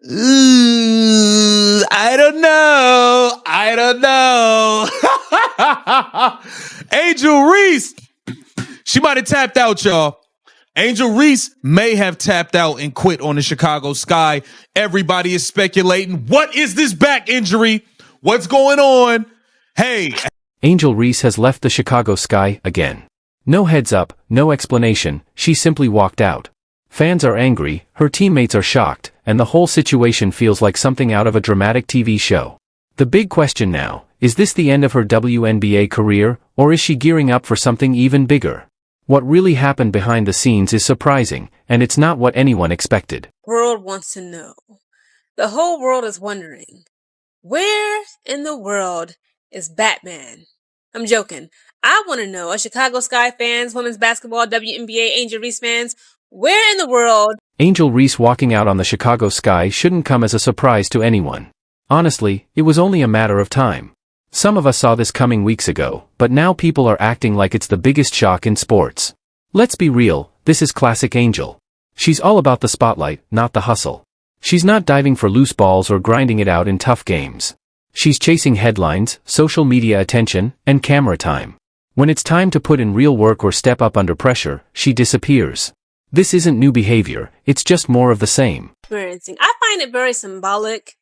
I don't know. I don't know. Angel Reese. She might have tapped out, y'all. Angel Reese may have tapped out and quit on the Chicago Sky. Everybody is speculating. What is this back injury? What's going on? Hey. Angel Reese has left the Chicago Sky again. No heads up, no explanation, she simply walked out. Fans are angry, her teammates are shocked, and the whole situation feels like something out of a dramatic TV show. The big question now, is this the end of her WNBA career, or is she gearing up for something even bigger? What really happened behind the scenes is surprising, and it's not what anyone expected. The world wants to know. The whole world is wondering, where in the world is Batman? I'm joking. I want to know, as Chicago Sky fans, women's basketball, WNBA, Angel Reese fans, where in the world? Angel Reese walking out on the Chicago Sky shouldn't come as a surprise to anyone. Honestly, it was only a matter of time. Some of us saw this coming weeks ago, but now people are acting like it's the biggest shock in sports. Let's be real, this is classic Angel. She's all about the spotlight, not the hustle. She's not diving for loose balls or grinding it out in tough games. She's chasing headlines, social media attention, and camera time. When it's time to put in real work or step up under pressure, she disappears. This isn't new behavior, it's just more of the same. Experiencing. I find it very symbolic,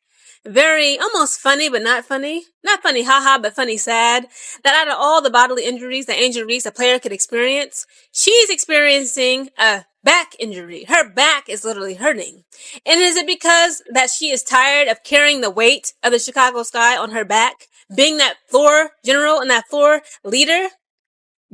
very almost funny, but not funny. Not funny, haha, but funny, sad. That out of all the bodily injuries that Angel Reese, a player, could experience, she's experiencing a back injury. Her back is literally hurting. And is it because that she is tired of carrying the weight of the Chicago Sky on her back, being that floor general and that floor leader?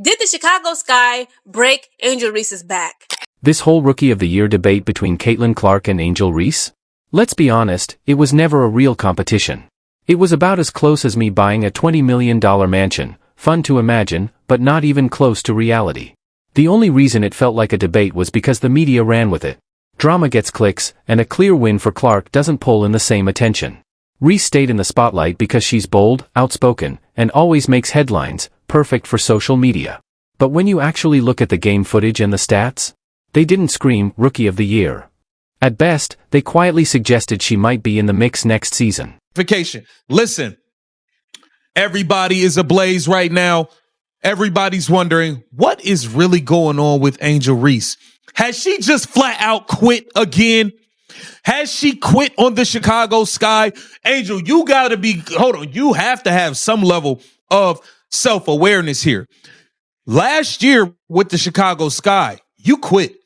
Did the Chicago Sky break Angel Reese's back? This whole Rookie of the Year debate between Caitlin Clark and Angel Reese? Let's be honest, it was never a real competition. It was about as close as me buying a $20 million mansion, fun to imagine, but not even close to reality. The only reason it felt like a debate was because the media ran with it. Drama gets clicks, and a clear win for Clark doesn't pull in the same attention. Reese stayed in the spotlight because she's bold, outspoken, and always makes headlines, perfect for social media. But when you actually look at the game footage and the stats, they didn't scream Rookie of the Year. At best, they quietly suggested she might be in the mix next season. Listen, everybody is ablaze right now. Everybody's wondering, what is really going on with Angel Reese? Has she just flat out quit again? Has she quit on the Chicago Sky? Angel, you have to have some level of self-awareness here. Last year with the Chicago Sky, you quit.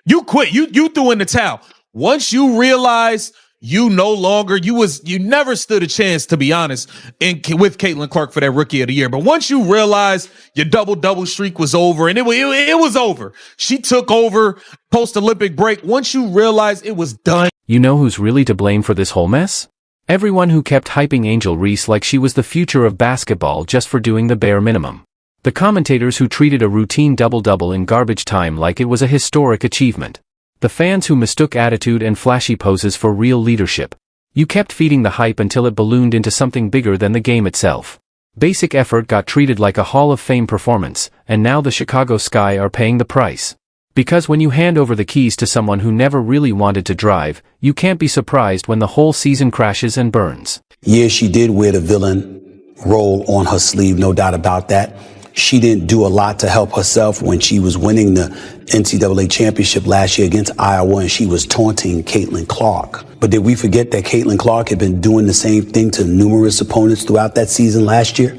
You threw in the towel. Once you realize you never stood a chance, to be honest, with Caitlin Clark for that Rookie of the Year. But once you realize your double streak was over, and it was over. She took over post-Olympic break. Once you realize it was done. You know who's really to blame for this whole mess? Everyone who kept hyping Angel Reese like she was the future of basketball just for doing the bare minimum. The commentators who treated a routine double-double in garbage time like it was a historic achievement. The fans who mistook attitude and flashy poses for real leadership. You kept feeding the hype until it ballooned into something bigger than the game itself. Basic effort got treated like a Hall of Fame performance, and now the Chicago Sky are paying the price. Because when you hand over the keys to someone who never really wanted to drive, you can't be surprised when the whole season crashes and burns. Yeah, she did wear the villain role on her sleeve, no doubt about that. She didn't do a lot to help herself when she was winning the NCAA championship last year against Iowa, and she was taunting Caitlin Clark. But did we forget that Caitlin Clark had been doing the same thing to numerous opponents throughout that season last year?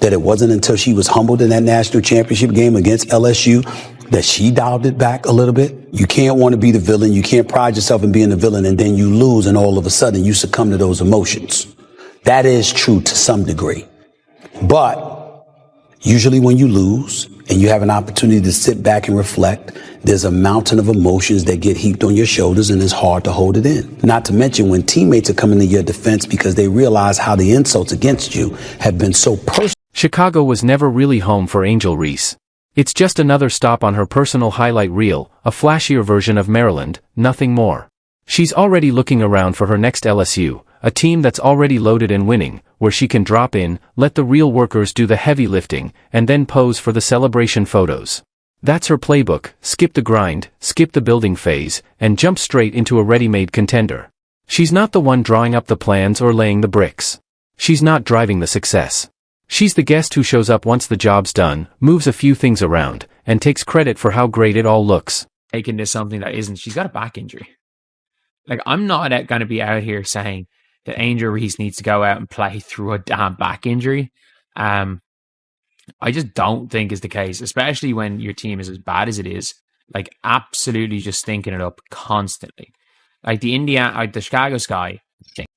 That it wasn't until she was humbled in that national championship game against LSU that she dialed it back a little bit? You can't want to be the villain. You can't pride yourself in being the villain, and then you lose, and all of a sudden you succumb to those emotions. That is true to some degree. But usually when you lose and you have an opportunity to sit back and reflect, there's a mountain of emotions that get heaped on your shoulders, and it's hard to hold it in. Not to mention when teammates are coming to your defense because they realize how the insults against you have been so personal. Chicago was never really home for Angel Reese. It's just another stop on her personal highlight reel, a flashier version of Maryland, nothing more. She's already looking around for her next LSU, a team that's already loaded and winning, where she can drop in, let the real workers do the heavy lifting, and then pose for the celebration photos. That's her playbook: skip the grind, skip the building phase, and jump straight into a ready-made contender. She's not the one drawing up the plans or laying the bricks. She's not driving the success. She's the guest who shows up once the job's done, moves a few things around, and takes credit for how great it all looks. Taken to something that isn't. She's got a back injury. Like, I'm not going to be out here saying that Angel Reese needs to go out and play through a damn back injury. I just don't think is the case, especially when your team is as bad as it is. Like, absolutely just stinking it up constantly. Like the Chicago Sky.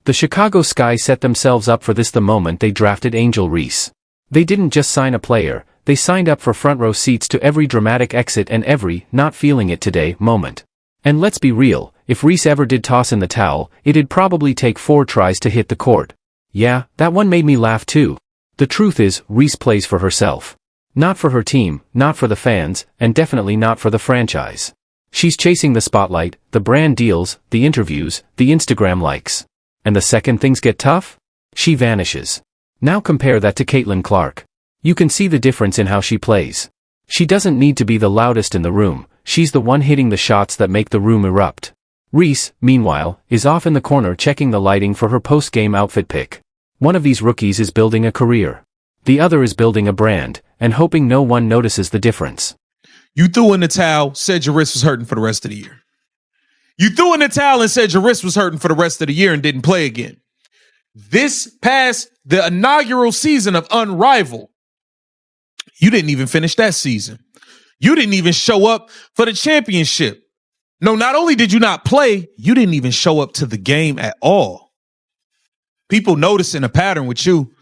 The Chicago Sky set themselves up for this the moment they drafted Angel Reese. They didn't just sign a player, they signed up for front row seats to every dramatic exit and every not feeling it today moment. And let's be real, if Reese ever did toss in the towel, it'd probably take 4 tries to hit the court. Yeah, that one made me laugh too. The truth is, Reese plays for herself. Not for her team, not for the fans, and definitely not for the franchise. She's chasing the spotlight, the brand deals, the interviews, the Instagram likes. And the second things get tough, she vanishes. Now compare that to Caitlin Clark. You can see the difference in how she plays. She doesn't need to be the loudest in the room, she's the one hitting the shots that make the room erupt. Reese, meanwhile, is off in the corner checking the lighting for her post-game outfit pick. One of these rookies is building a career. The other is building a brand, and hoping no one notices the difference. You threw in the towel, said your wrist was hurting for the rest of the year. You threw in the towel and said your wrist was hurting for the rest of the year and didn't play again. This past the inaugural season of Unrivaled, you didn't even finish that season. You didn't even show up for the championship. No, not only did you not play, you didn't even show up to the game at all. People noticing a pattern with you.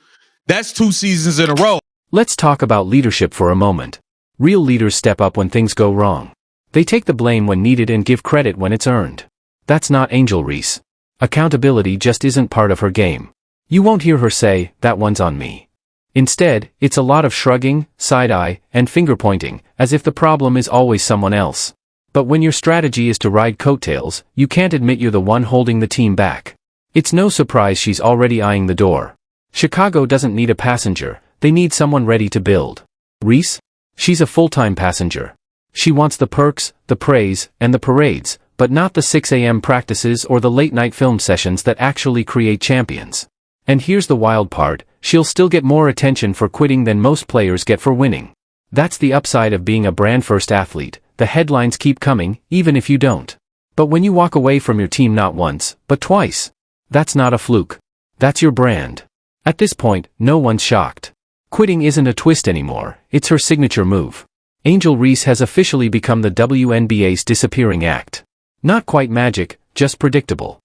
That's 2 seasons in a row. Let's talk about leadership for a moment. Real leaders step up when things go wrong. They take the blame when needed and give credit when it's earned. That's not Angel Reese. Accountability just isn't part of her game. You won't hear her say, "That one's on me." Instead, it's a lot of shrugging, side-eye, and finger-pointing, as if the problem is always someone else. But when your strategy is to ride coattails, you can't admit you're the one holding the team back. It's no surprise she's already eyeing the door. Chicago doesn't need a passenger, they need someone ready to build. Reese? She's a full-time passenger. She wants the perks, the praise, and the parades, but not the 6 a.m. practices or the late-night film sessions that actually create champions. And here's the wild part, she'll still get more attention for quitting than most players get for winning. That's the upside of being a brand-first athlete. The headlines keep coming, even if you don't. But when you walk away from your team not once, but twice, that's not a fluke. That's your brand. At this point, no one's shocked. Quitting isn't a twist anymore, it's her signature move. Angel Reese has officially become the WNBA's disappearing act. Not quite magic, just predictable.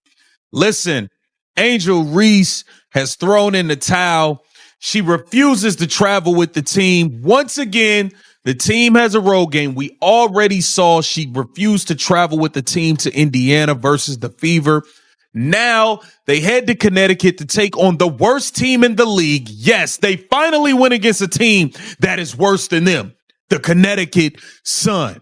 Listen, Angel Reese has thrown in the towel. She refuses to travel with the team. Once again, the team has a road game. We already saw she refused to travel with the team to Indiana versus the Fever. Now they head to Connecticut to take on the worst team in the league. Yes, they finally went against a team that is worse than them. The Connecticut Sun.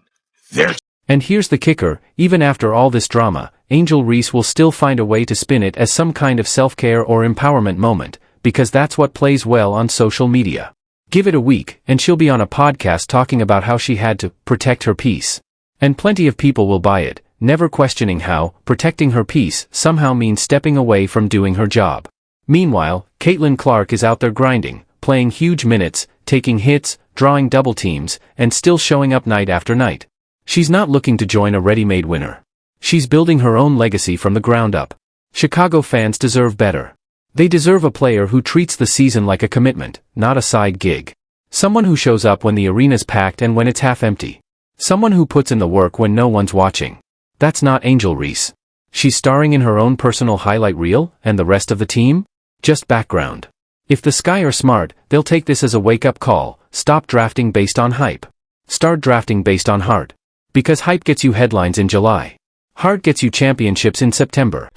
And here's the kicker, even after all this drama, Angel Reese will still find a way to spin it as some kind of self-care or empowerment moment, because that's what plays well on social media. Give it a week, and she'll be on a podcast talking about how she had to protect her peace. And plenty of people will buy it, never questioning how protecting her peace somehow means stepping away from doing her job. Meanwhile, Caitlin Clark is out there grinding, playing huge minutes, taking hits, drawing double teams, and still showing up night after night. She's not looking to join a ready-made winner. She's building her own legacy from the ground up. Chicago fans deserve better. They deserve a player who treats the season like a commitment, not a side gig. Someone who shows up when the arena's packed and when it's half empty. Someone who puts in the work when no one's watching. That's not Angel Reese. She's starring in her own personal highlight reel, and the rest of the team? Just background. If the Sky are smart, they'll take this as a wake-up call. Stop drafting based on hype. Start drafting based on heart. Because hype gets you headlines in July. Heart gets you championships in September.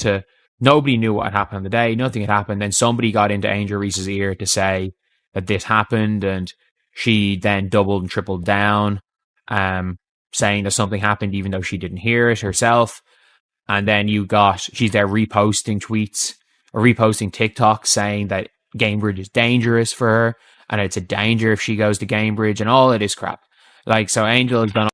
Nobody knew what had happened on the day. Nothing had happened. Then somebody got into Angel Reese's ear to say that this happened, and she then doubled and tripled down, saying that something happened even though she didn't hear it herself. And then she's there reposting tweets or reposting TikToks saying that Gamebridge is dangerous for her, and it's a danger if she goes to Gamebridge and all of this crap. Like, so Angel has done